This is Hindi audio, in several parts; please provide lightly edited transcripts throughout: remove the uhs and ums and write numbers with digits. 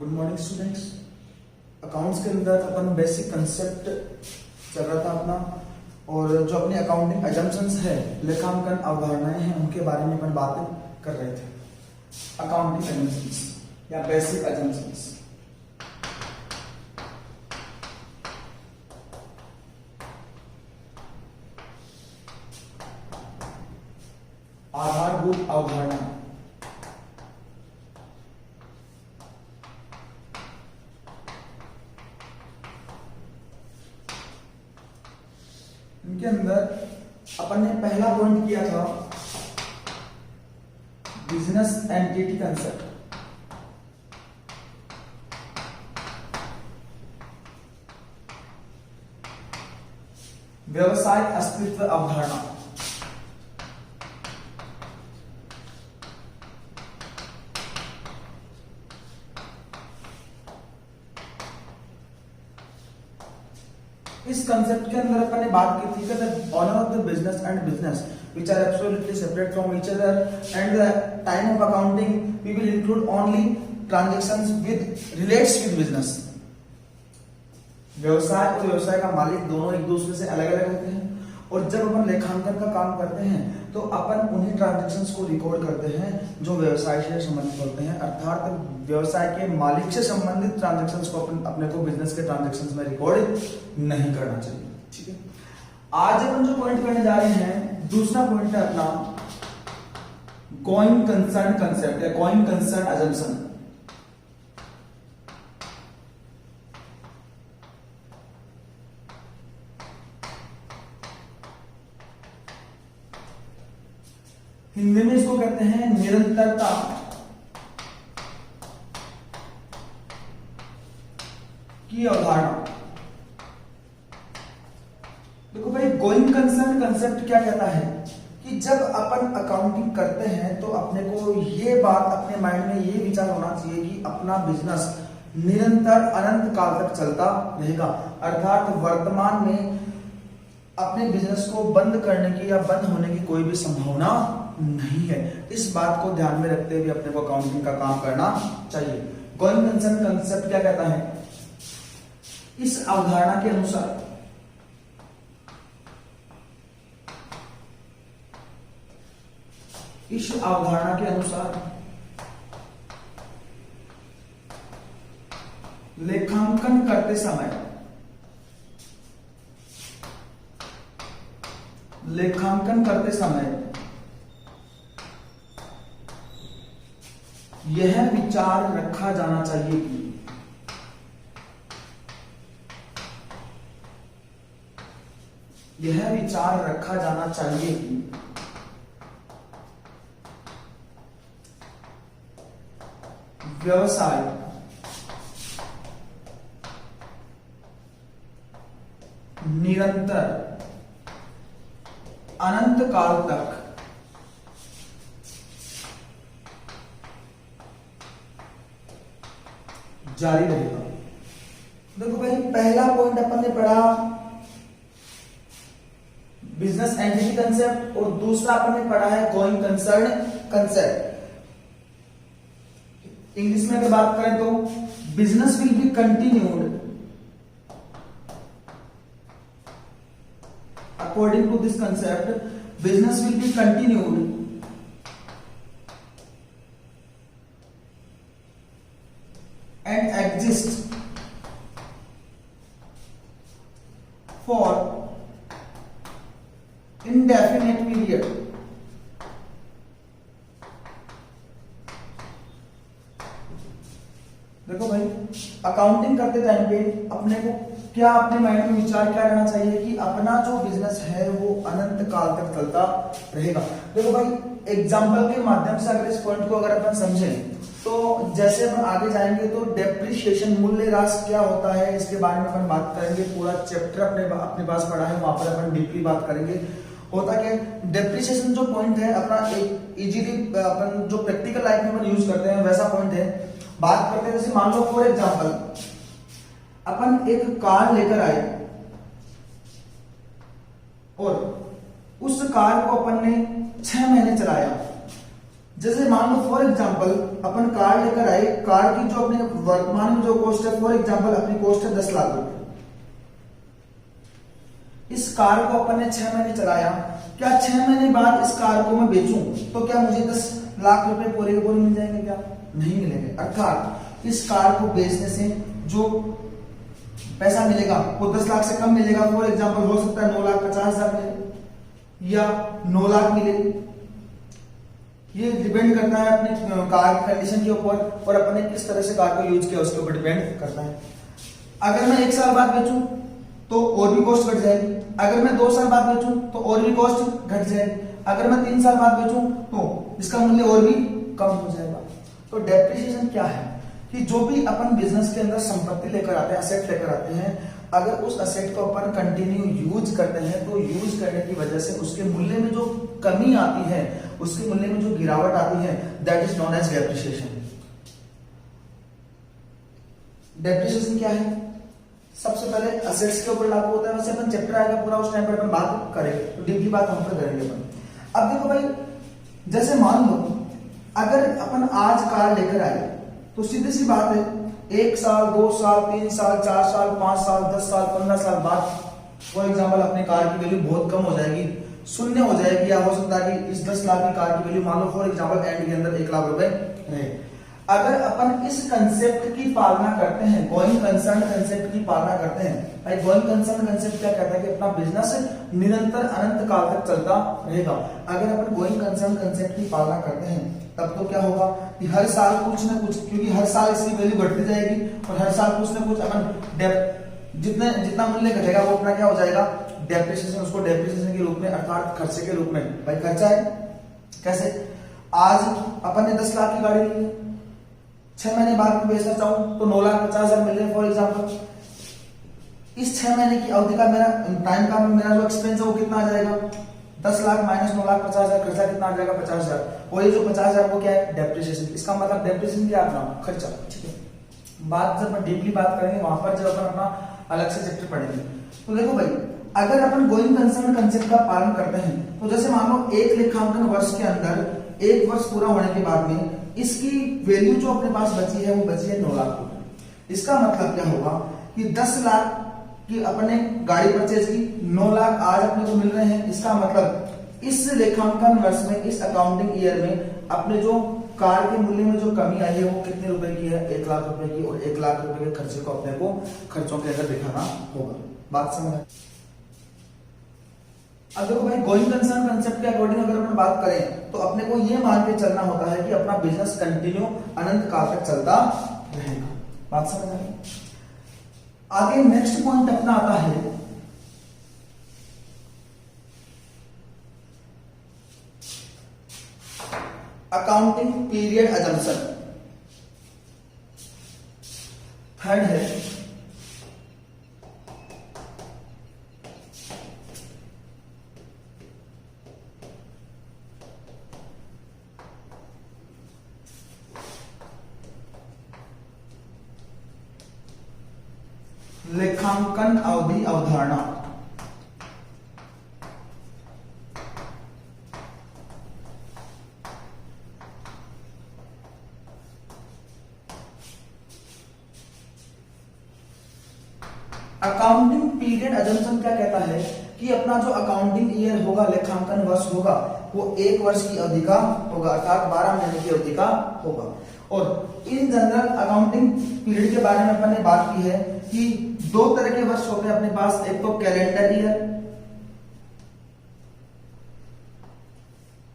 Good morning students. अकाउंट्स के अंदर अपन बेसिक कंसेप्ट चल रहा था अपना, और जो अपनी अकाउंटिंग अजम्पशंस है, लेखांकन अवधारणाएं हैं, उनके बारे में अपन बातें कर रहे थे। अकाउंटिंग अजम्पशंस या बेसिक अजम्पशंस। आधारभूत अवधारणा। इनके अंदर अपन ने पहला पॉइंट किया था बिजनेस एंटिटी कंसेप्ट। व्यवसाय अस्तित्व अवधारणा। इस कंसेप्ट के अंदर अपन ने बात की थी कि the owner of the business and business which are absolutely separate from each other, and the time of accounting we will include only transactions with relates with business। व्यवसाय और व्यवसाय का मालिक दोनों एक दूसरे से अलग अलग होते हैं, और जब अपन लेखांकन का काम करते हैं तो अपन उन्हीं ट्रांजैक्शंस को रिकॉर्ड करते हैं जो व्यवसाय से संबंधित होते हैं, अर्थात व्यवसाय के मालिक से संबंधित ट्रांजैक्शंस को अपन अपने को बिजनेस के ट्रांजैक्शंस में रिकॉर्ड नहीं करना चाहिए। ठीक है, आज अपन जो पॉइंट करने जा रहे हैं, दूसरा पॉइंट है अपना गोइंग कंसर्न कंसेप्ट या गोइंग कंसर्न अजम्पशन। हिंदी में इसको कहते हैं निरंतरता की अवधारणा। देखो भाई, गोइंग कंसर्न कंसेप्ट क्या कहता है कि जब अपन अकाउंटिंग करते हैं तो अपने को ये बात अपने माइंड में ये विचार होना चाहिए कि अपना बिजनेस निरंतर अनंत काल तक चलता रहेगा, अर्थात वर्तमान में अपने बिजनेस को बंद करने की या बंद होने की कोई भी संभावना नहीं है। इस बात को ध्यान में रखते हुए अपने को अकाउंटिंग का काम करना चाहिए। गोइंग कंसर्न कंसेप्ट क्या कहता है, इस अवधारणा के अनुसार लेखांकन करते समय यह विचार रखा जाना चाहिए कि व्यवसाय निरंतर अनंत काल तक जारी रहेगा। देखो भाई, पहला पॉइंट अपन ने पढ़ा बिजनेस एंटिटी कंसेप्ट, और दूसरा अपन ने पढ़ा है गोइंग कंसर्न कंसेप्ट। इंग्लिश में अगर बात करें तो business will be continued according to this concept, business will be continued and exist for indefinite period। देखो भाई, अकाउंटिंग करते टाइम पे अपने को क्या अपने माइंड में विचार क्या रहना चाहिए कि अपना जो बिजनेस है वो अनंत काल तक चलता रहेगा। देखो भाई, एग्जांपल के माध्यम से अगर इस पॉइंट को अगर अपन समझें तो जैसे अपन आगे जाएंगे तो डेप्रिसिएशन मूल्यह्रास क्या होता है इसके बारे में अपन बात करेंगे। पूरा चैप्टर अपने पास पढ़ा है, वहां पर अपन डीपली बात करेंगे। होता क्या, डेप्रिसिएशन जो पॉइंट है अपना एक इजीली अपन जो प्रैक्टिकल लाइफ में अपन यूज करते हैं वैसा पॉइंट है। बात करते हैं, जैसे मान लो फॉर एग्जांपल अपन एक कार लेकर आए और उस कार को अपन ने 6 महीने चलाया, जैसे मान लो फॉर एग्जांपल अपन कार लेकर आए, कार की जो अपने वर्तमान में जो कॉस्ट है, फॉर एग्जांपल अपनी कॉस्ट है 10 लाख रुपए। इस कार को अपन ने 6 महीने चलाया, क्या 6 महीने बाद इस कार को मैं बेचूं तो क्या मुझे 10 लाख रुपए पूरे के पूरे मिल जाएंगे? क्या नहीं मिलेंगे। अर्थात इस कार को बेचने से जो पैसा मिलेगा वो 10 लाख से कम मिलेगा। फॉर एग्जांपल हो सकता है 9,50,000 मिले या 9 लाख मिले, ये डिपेंड करता है अपने कार की कंडीशन के ऊपर और अपने किस तरह से कार को यूज किया उसके ऊपर डिपेंड करता है। अगर मैं 1 साल बाद बेचूं तो और भी कॉस्ट घट जाएगी, अगर मैं 2 साल बाद बेचूं तो और भी कॉस्ट घट जाएगी, अगर मैं 3 साल बाद बेचूं तो इसका मूल्य और भी कम हो जाएगा। तो डेप्रिसिएशन क्या है कि जो भी अपन बिजनेस के अंदर संपत्ति लेकर आते हैं, असेट लेकर आते हैं, अगर उस असेट को अपन कंटिन्यू यूज करते हैं तो यूज करने की वजह से उसके मूल्य में जो कमी आती है, उसके मूल्य में जो गिरावट आती है, that is known as depreciation. Depreciation क्या है? सबसे पहले असेट्स के ऊपर लागू होता है, वैसे अपन चैप्टर आएगा पूरा उस टाइम पर अपन बात करेंगे, तो डीपली बात हम पर करेंगे अपन। अब देखो भाई, जैसे मान लो अगर अपन आज कार लेकर आए तो सीधी सी बात है 1 साल 2 साल 3 साल 4 साल 5 साल 10 साल 15 साल बाद फॉर एग्जांपल अपने कार की वैल्यू बहुत कम हो जाएगी, शून्य हो जाएगी, या हो सकता है कि इस 10 लाख की कार की वैल्यू मान लो फॉर एग्जांपल एंड के अंदर 1 लाख रुपए रहे। अगर अपन इस कंसेप्ट की पालना करते हैं, गोइंग कंसर्न कंसेप्ट की पालना करते हैं, भाई गोइंग कंसर्न कंसेप्ट क्या कहता है कि अपना बिजनेस निरंतर अनंत काल तक चलता रहेगा। अगर अपन गोइंग कंसर्न कंसेप्ट की पालना करते हैं तब तो क्या होगा कि हर साल कुछ ना कुछ, क्योंकि हर साल इसकी वैल्यू बढ़ती जाएगी और हर साल कुछ ना कुछ अपन जितना मूल्य घटेगा वो अपना क्या हो जाएगा? डेप्रिसिएशन। उसको डेप्रिसिएशन के रूप में अर्थात खर्चे के रूप में, भाई खर्चा है कैसे? आज अपन ने 10 लाख की गाड़ी ली है, 6 महीने बाद में बेचना चाहूं तो 9,50,000 मिल रहे हैं फॉर एग्जाम्पल। इस 6 महीने की अवधि का मेरा टाइम का मेरा जो एक्सपेंस है वो कितना आ जाएगा? 10 लाख माइनस 9,50,000, खर्चा कितना आ जाएगा? 50,000। और ये जो 50,000 वो क्या है? डेप्रिसिएशन। इसका मतलब डेप्रिसिएशन क्या अपना खर्चा, ठीक है। बात जब डीपली बात करेंगे वहां पर जब अपन अपना अलग से चैप्टर पढ़ेंगे। तो देखो भाई, अगर अपन गोइंग कंसर्न कंसेप्ट का पालन करते हैं तो जैसे मान लो एक लेखांकन वर्ष के अंदर 1 वर्ष पूरा होने के बाद में इसकी वैल्यू जो अपने पास बची है वो बची है 9 लाख रुपए। इसका मतलब क्या होगा कि 10 लाख की अपने गाड़ी परचेज की, 9 लाख आज अपने को मिल रहे हैं। इसका मतलब इस लेखांकन वर्ष में, इस अकाउंटिंग ईयर में अपने जो कार के मूल्य में जो कमी आई है वो कितने रुपए की है? 1 लाख रुपए की। और 1 लाख रुपए के खर्चे को अपने को खर्चों के अंदर दिखाना होगा। बात समझ आए? अब देखो भाई, गोइंग कंसर्न कंसेप्ट के अकॉर्डिंग अगर अपन बात करें तो अपने को ये मान के चलना होता है कि अपना बिजनेस कंटिन्यू अनंत काल तक चलता रहेगा। बात समझ आई? आगे नेक्स्ट पॉइंट अपना आता है अकाउंटिंग पीरियड अजम्पशन। थर्ड है लेखांकन अवधि अवधारणा। अकाउंटिंग पीरियड अजम्पशन क्या कहता है कि अपना जो अकाउंटिंग ईयर होगा, लेखांकन वर्ष होगा, वो 1 वर्ष की अवधि का होगा, अर्थात 12 महीने की अवधि का होगा। और इन जनरल अकाउंटिंग पीरियड के बारे में अपन ने बात की है कि 2 तरह के वर्ष होते हैं अपने पास, एक तो कैलेंडर ईयर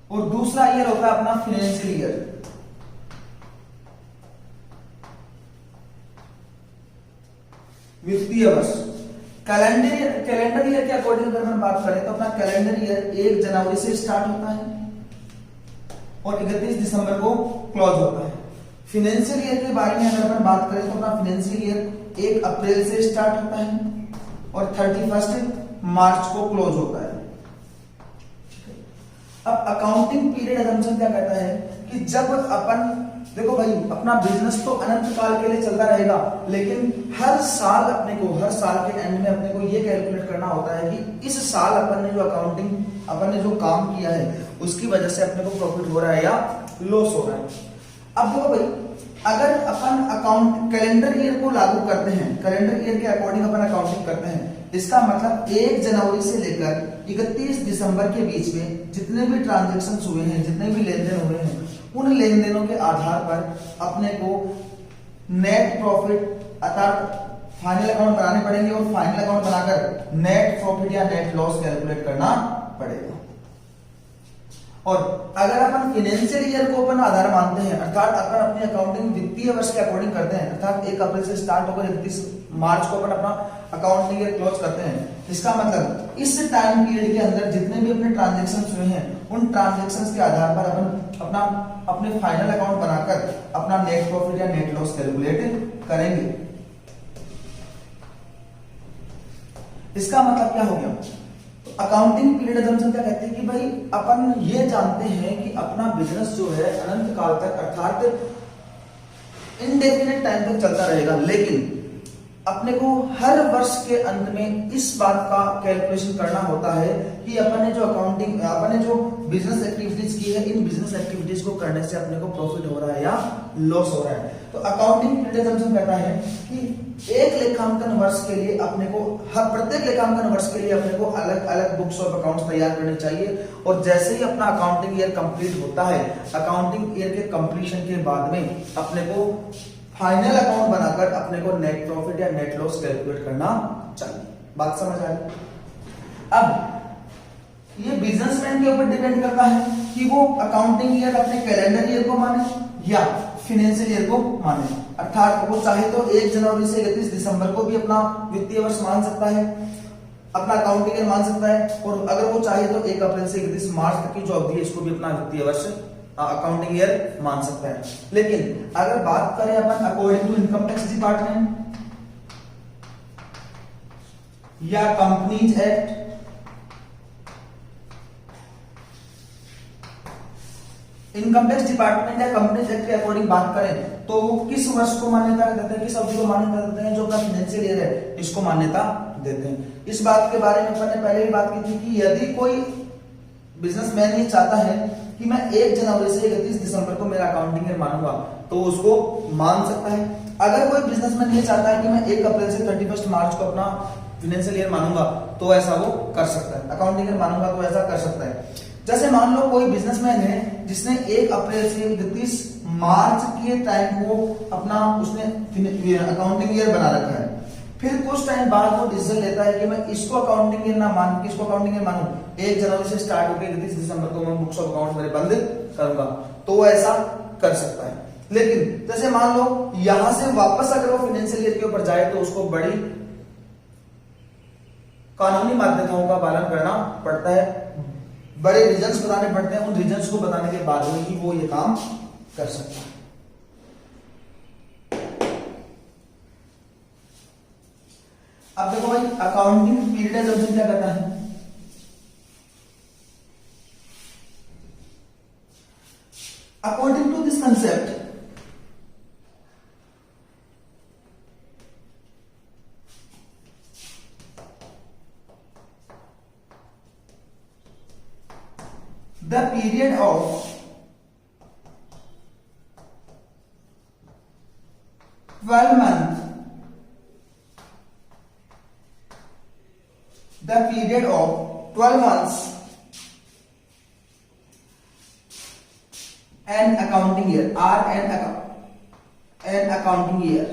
और दूसरा ईयर होता है अपना फाइनेंशियल ईयर। वित्तीय वर्ष। कैलेंडर ईयर के अकॉर्डिंग अगर हम बात करें तो अपना कैलेंडर ईयर 1 जनवरी से स्टार्ट होता है और 31 दिसंबर को क्लोज होता है। फाइनेंशियल ईयर के बारे में अगर अपन बात करें तो अपना फाइनेंशियल ईयर 1 अप्रैल से स्टार्ट होता है और 31 मार्च को क्लोज होता है। अब अकाउंटिंग पीरियड अजम्पशन क्या कहता है कि जब अपन, देखो भाई, अपना बिजनेस तो अनंत काल के लिए चलता रहेगा, लेकिन हर साल हर साल के एंड में अपने को ये कैलकुलेट करना होता है कि इस साल अपन ने जो काम किया है उसकी वजह से अपने को प्रॉफिट हो रहा है या लॉस हो रहा है। अब देखो भाई, अगर अपन अकाउंट कैलेंडर ईयर को लागू करते हैं, कैलेंडर ईयर के अकॉर्डिंग अपन अकाउंटिंग करते हैं, इसका मतलब 1 जनवरी से लेकर 31 दिसंबर के बीच में जितने भी ट्रांजैक्शंस हुए हैं, जितने भी लेन देन हुए हैं, उन लेन देनों के आधार पर अपने को नेट प्रॉफिट अर्थात फाइनल अकाउंट बनाने पड़ेंगे और फाइनल अकाउंट बनाकर नेट प्रॉफिट या नेट लॉस कैलकुलेट करना पड़ेगा। और अगर अपन फाइनेंशियल ईयर को अपन आधार मानते हैं, अर्थात अपन अपनी अकाउंटिंग वित्तीय वर्ष के अकॉर्डिंग करते हैं, अर्थात 1 अप्रैल से स्टार्ट होकर 31 मार्च को अपन अपना अकाउंटिंग ईयर क्लोज करते हैं, इसका मतलब इस टाइम पीरियड के अंदर जितने भी अपने ट्रांजैक्शंस हुए हैं, उन ट्रांजैक्शंस के आधार पर अपन अपने फाइनल अकाउंट बनाकर अपना नेट प्रॉफिट या नेट लॉस कैलकुलेट करेंगे। इसका मतलब क्या हो गया, अकाउंटिंग पीरियड हम क्या कहते हैं कि भाई अपन ये जानते हैं कि अपना बिजनेस जो है अनंत काल तक अर्थात इनडेफिनेट टाइम तक चलता रहेगा, लेकिन अपने को हर वर्ष के अंत में इस बात का कैलकुलेशन करना होता है कि अपन ने जो बिजनेस एक्टिविटीज की है, इन बिजनेस एक्टिविटीज को करने से अपने को प्रॉफिट हो रहा है या लॉस हो रहा है। तो अकाउंटिंग पीरियड कहता है कि एक लेखांकन वर्ष के लिए अपने को प्रत्येक लेखांकन वर्ष के लिए अपने को अलग अलग बुक्स ऑफ अकाउंट्स तैयार करनी चाहिए, और जैसे ही अपना अकाउंटिंग ईयर कंप्लीट होता है, अकाउंटिंग ईयर के कंप्लीशन के बाद में अपने को फाइनल अकाउंट बनाकर अपने को नेट प्रॉफिट या नेट लॉस कैलकुलेट करना चाहिए। बात समझ आ रही? अब ये बिजनेसमैन के ऊपर डिपेंड करता है कि वो अकाउंटिंग ईयर अपने कैलेंडर ईयर को माने या फाइनेंशियल ईयर को माने, अर्थात वो चाहे तो 1 जनवरी से 31 दिसंबर को भी अपना वित्तीय वर्ष मान सकता है, अपना अकाउंटिंग ईयर मान सकता है, और अगर वो चाहे तो 1 अप्रैल से 31 मार्च तक की जो अवधि है इसको भी अपना वित्तीय वर्ष अकाउंटिंग ईयर मान सकता है। लेकिन अगर बात करें अपन according to income tax department या companies act, income tax department या कंपनीज एक्ट के अकॉर्डिंग बात करें तो वो किस वर्ष को मान्यता देते हैं, किस अवधि को मान्यता देते हैं, जो अपना फाइनेंशियल ईयर है इसको मान्यता देते हैं। इस बात के बारे में अपन ने पहले भी बात की थी कि यदि कोई बिजनेसमैन ये चाहता है कि मैं 1 जनवरी से 31 दिसंबर को मेरा अकाउंटिंग ईयर मानूंगा तो उसको मान सकता है। अगर कोई बिजनेसमैन ये चाहता है कि मैं 1 अप्रैल से 31 मार्च को अपना फाइनेंशियल ईयर मानूंगा तो ऐसा वो कर सकता है, अकाउंटिंग ईयर मानूंगा तो ऐसा कर सकता है। जैसे मान लो कोई बिजनेसमैन है जिसने 1 अप्रैल से 31 मार्च के टाइम को अपना उसने अकाउंटिंग ईयर बना रखा है, फिर कुछ टाइम बाद वो डिसीजन लेता है कि मैं इसको अकाउंटिंग ईयर ना मान के इसको अकाउंटिंग ईयर मानूं, 1 जनवरी से स्टार्ट होकर 31 दिसंबर को मैं बुक्स ऑफ अकाउंट मेरे बंद करूंगा, तो वो ऐसा कर सकता है। लेकिन जैसे मान लो यहां से वापस अगर वो फाइनेंशियल ईयर के ऊपर जाए तो उसको बड़ी कानूनी बाध्यताओं का पालन करना पड़ता है, बड़े रीजंस बताने पड़ते हैं, उन रीजंस को बताने के बाद में ही वो ये काम कर सकता है। अब देखो भाई, अकाउंटिंग पीरियड ऑफ क्या कहता है, according to this concept the period of the period of 12 months an accounting year or an accounting year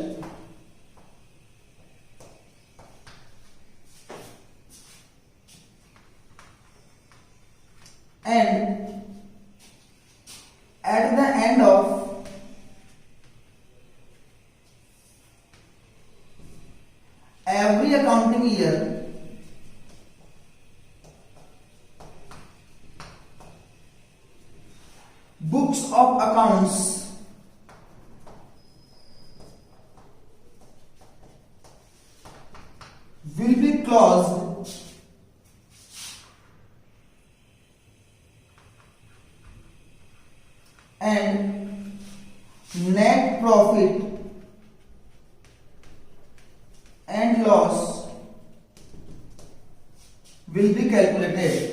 and at the end of every accounting year books of accounts will be closed and net profit and loss will be calculated।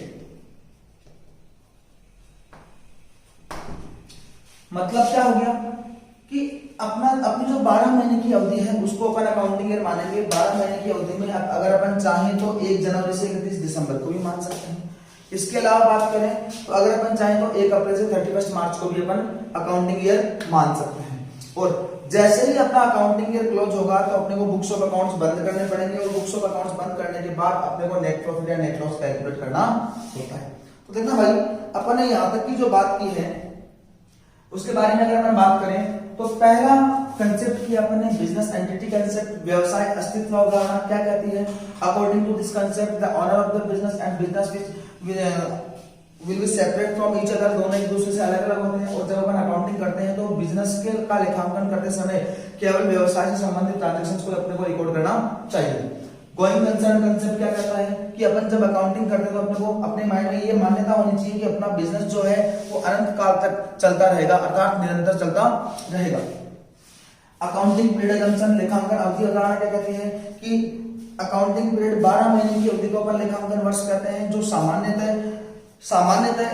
मतलब क्या हो गया कि अपनी जो 12 महीने की अवधि है उसको अपन अकाउंटिंग ईयर मानेंगे। 12 महीने की अवधि में अगर अपन चाहें तो 1 जनवरी से 31 दिसंबर को भी मान सकते हैं। इसके अलावा बात करें तो अगर अपन चाहें तो 1 अप्रैल से 31 मार्च को भी अपन अकाउंटिंग ईयर मान सकते हैं। और जैसे ही अपना अकाउंटिंग ईयर क्लोज होगा तो अपने को बुक्स ऑफ अकाउंट्स बंद करने पड़ेंगे, और बुक्स ऑफ अकाउंट्स बंद करने के बाद अपने को नेट प्रॉफिट या नेट लॉस कैलकुलेट करना होता है। तो देखना भाई, अपन ने यहाँ तक की जो बात की है उसके बारे में अगर अपन बात करें तो पहला कंसेप्ट किया अपन ने बिजनेस एंटिटी कंसेप्ट, व्यवसाय अस्तित्व अवधारणा क्या कहती है। According to this concept the owner of the business and business will be separate from each other, दोनों एक दूसरे से अलग अलग होते हैं। और जब अपन अकाउंटिंग करते हैं तो बिजनेस के का लेखांकन करते समय केवल व्यवसाय से संबंधित ट्रांजैक्शंस को अपने को रिकॉर्ड करना चाहिए। गोइंग कंसर्न कंसेप्ट क्या कहता है कि अपन जब अकाउंटिंग करते हैं तो अपने को अपने माइंड में ये मान्यता होनी चाहिए कि अपना बिजनेस जो है वो अनंत काल तक चलता रहेगा, अर्थात निरंतर चलता रहेगा। अकाउंटिंग पीरियड असम्पशन लेखांकन अवधि अवधारणा क्या कहती है कि अकाउंटिंग पीरियड 12 महीने की अवधि को अपन लेखांकन वर्ष कहते हैं, जो सामान्यतः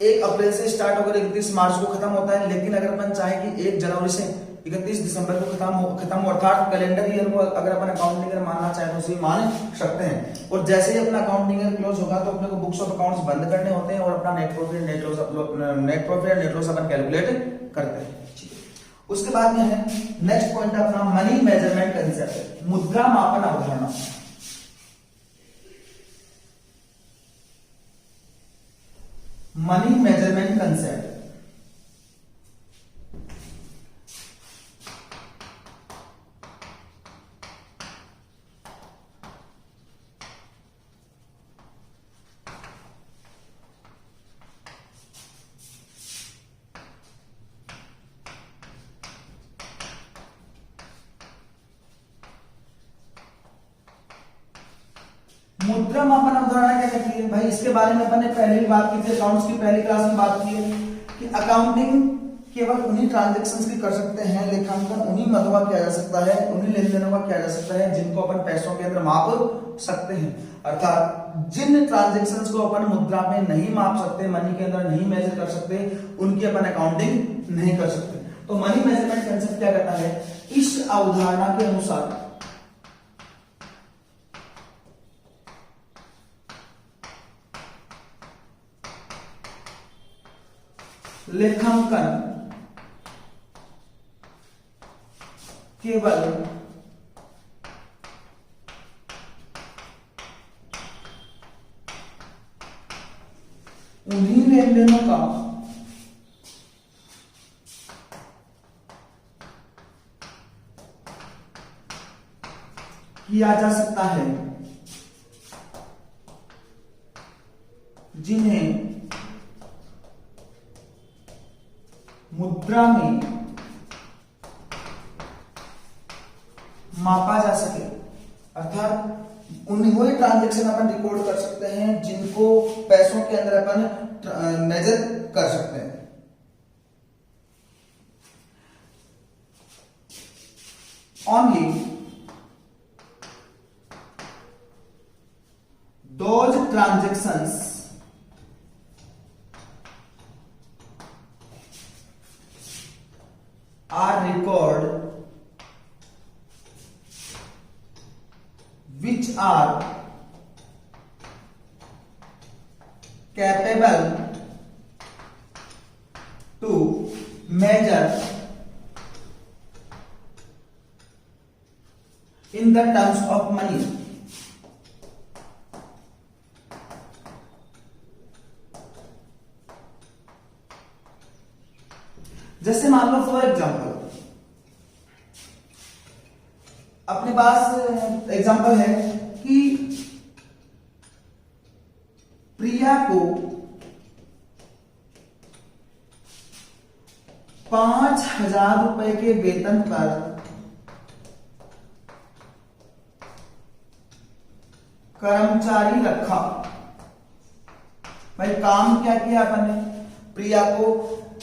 1 अप्रैल से स्टार्ट होकर 31 मार्च को खत्म होता है। लेकिन अगर अपन चाहे कि 1 जनवरी से 31 दिसंबर को खत्म हो, अर्थात कैलेंडर ईयर को अगर अपन अकाउंटिंग ईयर मानना चाहे तो उसे मान सकते हैं। और जैसे ही अपना अकाउंटिंग ईयर क्लोज होगा तो अपने को बुक्स ऑफ अकाउंट्स बंद करने होते हैं और अपना नेट प्रॉफिट नेट लॉस अपन कैलकुलेट करते हैं। उसके बाद में है नेक्स्ट पॉइंट अपना मनी मेजरमेंट कंसेप्ट, मुद्रा मापन अवधारणा। मनी मेजरमेंट कंसेप्ट मुद्रा मापन अवधारणा क्या कहती है भाई, इसके बारे में अपन ने पहले भी बात की थी, अकाउंट्स की पहली क्लास में बात की है कि अकाउंटिंग केवल उन्हीं ट्रांजैक्शंस की कर सकते हैं, लेखांकन उन्हीं मदों का किया जा सकता है, उन्हीं लेन देनों का किया जा सकता है जिनको अपन पैसों के अंदर माप सकते हैं। अर्थात जिन ट्रांजैक्शंस को अपन मुद्रा में नहीं माप सकते, मनी के अंदर नहीं मेजर कर सकते, उनकी अपन अकाउंटिंग नहीं कर सकते। तो मनी मेजरमेंट कंसेप्ट क्या कहता है, इस अवधारणा के अनुसार लेखांकन केवल उन्हीं लेन देनों का किया जा सकता है जिन्हें मुद्रा में मापा जा सके। अर्थात उन्हीं वही ट्रांजैक्शन अपन रिकॉर्ड कर सकते हैं जिनको पैसों के अंदर अपन मेजर कर सकते हैं। Only those transactions are recorded which are capable to measure in the terms of money। जैसे मान लो फॉर एग्जाम्पल अपने पास एग्जाम्पल है कि प्रिया को 5,000 रुपए के वेतन पर कर्मचारी रखा। भाई काम क्या किया अपन ने, प्रिया को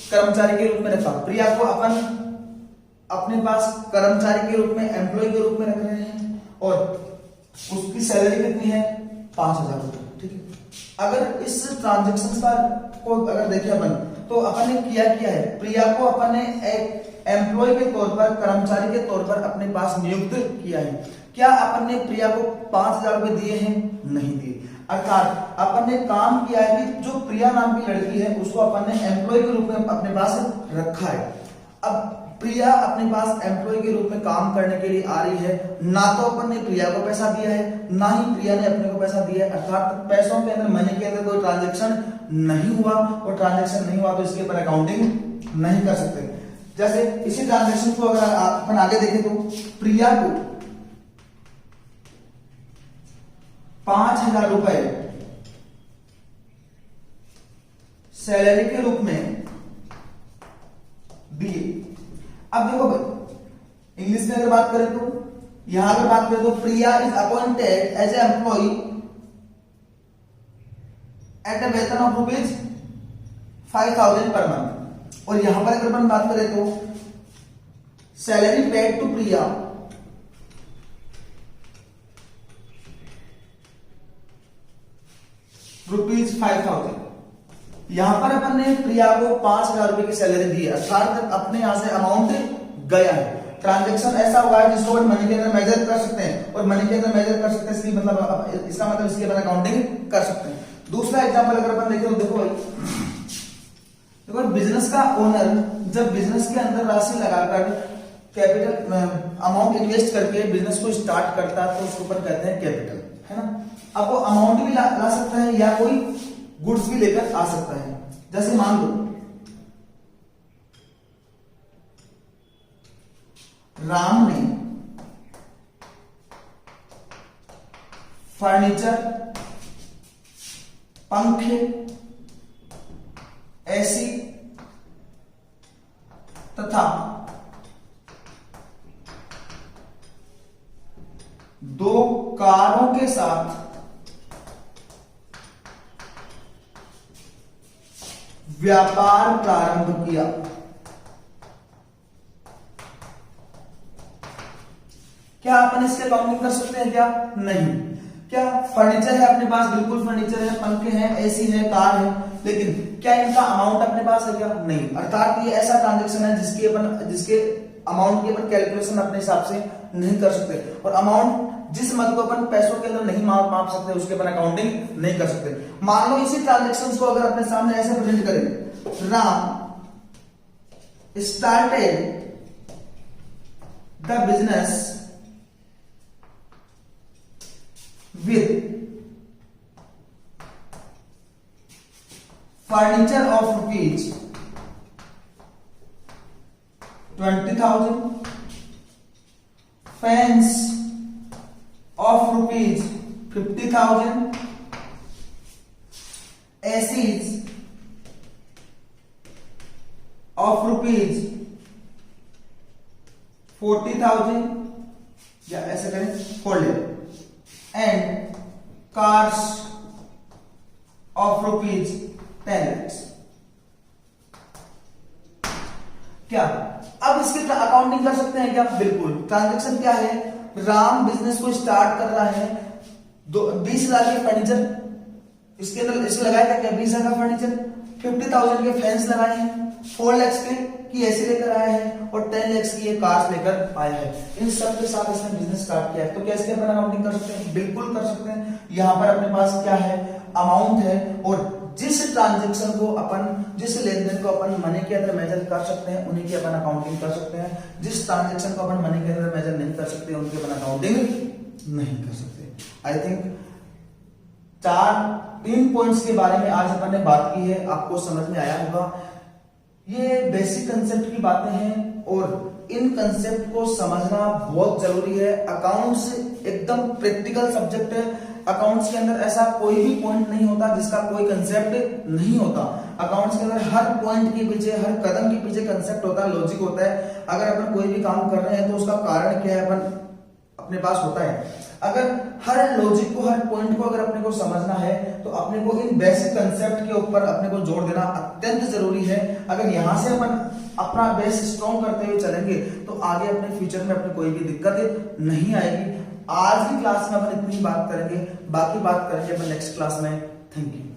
कर्मचारी के रूप में रखा। प्रिया को अपन अपने पास कर्मचारी के रूप में, एम्प्लॉय के रूप में रख रहे हैं और उसकी सैलरी कितनी है, 5,000 रुपए। ठीक है, अगर इस ट्रांजेक्शन को अगर देखें अपन तो अपन ने किया है, प्रिया को अपन ने एक एम्प्लॉय के तौर पर, कर्मचारी के तौर पर अपने पास नियुक्त किया है। क्या अपन ने प्रिया को 5,000 रुपए दिए हैं? नहीं दिए। अर्थात अपन ने काम किया है कि जो प्रिया नाम की लड़की है उसको अपन ने एम्प्लॉय के रूप में अपने पास रखा है। अब प्रिया अपने पास एम्प्लॉय के रूप में काम करने के लिए आ रही है, ना तो अपन ने प्रिया को पैसा दिया है, ना ही प्रिया ने अपने को पैसा दिया है। अर्थात पैसों के अंदर, मनी के अंदर कोई ट्रांजैक्शन नहीं हुआ, और ट्रांजैक्शन नहीं हुआ तो इसके ऊपर अकाउंटिंग नहीं कर सकते। जैसे इसी ट्रांजैक्शन को अगर अपन आगे देखें तो प्रिया को 5,000 रुपए सैलरी के रूप में दिए। अब देखो भाई, इंग्लिश में अगर बात करें तो, यहां अगर बात करें तो Priya is appointed as a employee at a वेतन ऑफ ₹5,000 पर मंथ। और यहां पर अगर अपन बात करें तो सैलरी पेड टू प्रिया ₹5,000। यहां पर अपन ने प्रिया को 5,000 रुपए की सैलरी दी है, अर्थात अपने यहां से अमाउंट गया है। ट्रांजैक्शन ऐसा हुआ है जिसको अपन मनी के अंदर मेजर कर सकते हैं, और मनी के अंदर मेजर कर सकते हैं इसका मतलब इसके अंदर अकाउंटिंग कर सकते हैं। दूसरा एग्जांपल अगर अपन देखें तो देखो भाई, देखो बिजनेस का ओनर जब बिजनेस के अंदर राशि लगाकर कैपिटल अमाउंट इन्वेस्ट करके बिजनेस को स्टार्ट करता है तो उसको अपन कहते हैं कैपिटल, है ना। अब वो अमाउंट भी ला सकता है या कोई गुड्स भी लेकर आ सकता है। जैसे मान लो राम ने फर्नीचर, पंखे, एसी तथा 2 कारों के साथ व्यापार प्रारंभ किया। क्या अपन इसके अकाउंटिंग कर सकते हैं? क्या नहीं। क्या फर्नीचर है अपने पास? बिल्कुल फर्नीचर है, पंखे हैं, एसी है, कार है, लेकिन क्या इनका अमाउंट अपने पास है? क्या नहीं। अर्थात ये ऐसा ट्रांजैक्शन है जिसके अमाउंट की अपन कैलकुलेशन अपने हिसाब से नहीं कर सकते, और अमाउंट जिस मद को अपन पैसों के अंदर नहीं माप सकते उसके अपन अकाउंटिंग नहीं कर सकते। मान लो इसी ट्रांजैक्शंस को अगर अपने सामने ऐसे प्रेजेंट करें, Ram started the business with furniture of ₹20,000, fans of ₹50,000, ACs of ₹40,000, या ऐसे करें fold, and cars of ₹10 lakhs। क्या अब इसके अकाउंटिंग कर सकते हैं? क्या बिल्कुल। ट्रांजैक्शन क्या है? राम बिजनेस को स्टार्ट कर रहा है, 20,000 के फर्नीचर इसके अंदर इसको लगाया था। क्या 20,000 का फर्नीचर, 50,000 के फैंस लगाए हैं, 4 lakhs के की एसी लेकर आया है, और 10 lakhs की ये कार्स लेकर आया है। इन सब के साथ इसने बिजनेस स्टार्ट किया है, तो कैसे अपन अकाउंटिंग कर सकते हैं? बिल्कुल कर सकते हैं। यहां पर अपने पास क्या है? अमाउंट है, और जिस ट्रांजैक्शन को अपन, जिस लेनदेन को अपन मनी के अंदर मेजर कर सकते हैं उन्हीं की अपन अकाउंटिंग कर सकते हैं। जिस ट्रांजैक्शन को अपन मनी के अंदर मेजर नहीं कर सकते उनकी अपन अकाउंटिंग नहीं कर सकते। आई थिंक 3 पॉइंट्स के बारे में आज अपन ने बात की है, आपको समझ में आया होगा। ये बेसिक कंसेप्ट की बातें हैं, और इन कंसेप्ट को समझना बहुत जरूरी है। अकाउंट्स एकदम प्रैक्टिकल सब्जेक्ट है। अकाउंट्स के अंदर ऐसा कोई भी पॉइंट नहीं होता जिसका कोई कंसेप्ट नहीं होता। अकाउंट्स के अंदर हर पॉइंट के पीछे, हर कदम के पीछे कंसेप्ट होता है, लॉजिक होता है। अगर अपन कोई भी काम कर रहे हैं तो उसका कारण क्या है अपन अपने पास होता है। अगर हर लॉजिक को, हर पॉइंट को अगर अपने को समझना है तो अपने को इन बेसिक कंसेप्ट के ऊपर अपने को जोड़ देना अत्यंत जरूरी है। अगर यहां से अपन अपना बेस स्ट्रॉन्ग करते हुए चलेंगे तो आगे अपने फ्यूचर में अपनी कोई भी दिक्कत नहीं आएगी। आज की क्लास में अपन इतनी बात करेंगे, बाकी बात करेंगे अपन नेक्स्ट क्लास में। Thank you.